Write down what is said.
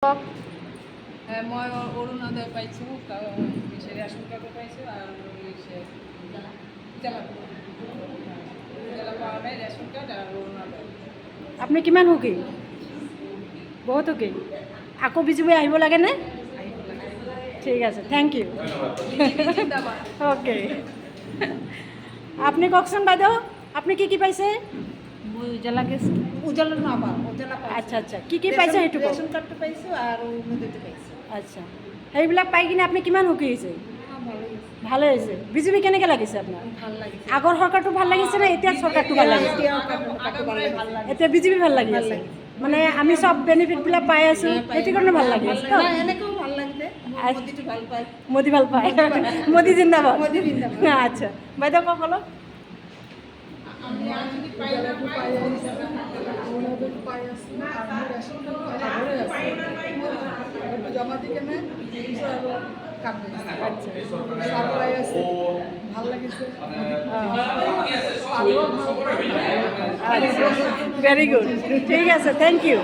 মই অৰুণোদয় পাইছোঁ, ৰেচন কাৰ্ডো পাইছোঁ আৰু উজালা পোৱা নাই, ৰেচন কাৰ্ড আৰু অৰুণোদয়। আপুনি কিমান সুখী? বহুত সুখী। আকৌ বিজুবাই আহিব লাগেনে? ঠিক আছে, থেংক ইউ। অ'কে। আপুনি কওকচোন বাইদেউ, আপুনি কি পাইছে? মই উজালা নাপাওঁ, উজালা পাইছোঁ। আচ্ছা আচ্ছা, কি পাইছে সেইটো কওক। ৰেচন কাৰ্ডটো পাইছোঁ আৰু অৰুণোদয়টো পাইছোঁ। আচ্ছা, সেইবিলাক পাই কিনে আপুনি কিমান সুখী হৈছে? ভালে হৈছে। বিজেপি কেনেকৈ লাগিছে আপোনাৰ? ভাল লাগিছে। আগৰ চৰকাৰটো ভাল লাগিছে নে এতিয়া চৰকাৰটো ভাল লাগিছে? এতিয়া বিজেপি ভাল লাগি আছে, মানে আমি চব বেনিফিটবিলাক পাই আছোঁ, সেইটো কাৰণে ভাল লাগি আছে। এনেকৈও ভাল লাগিছে, মোদীটো ভাল পায়। মোদী ভাল পায়, মোদী জিন্দাবাদ। আচ্ছা বাইদেউ কওক অলপ। জমা দি কেনে ভাল লাগিছে। ভেরি গুড, ঠিক আছে, থ্যাংক ইউ।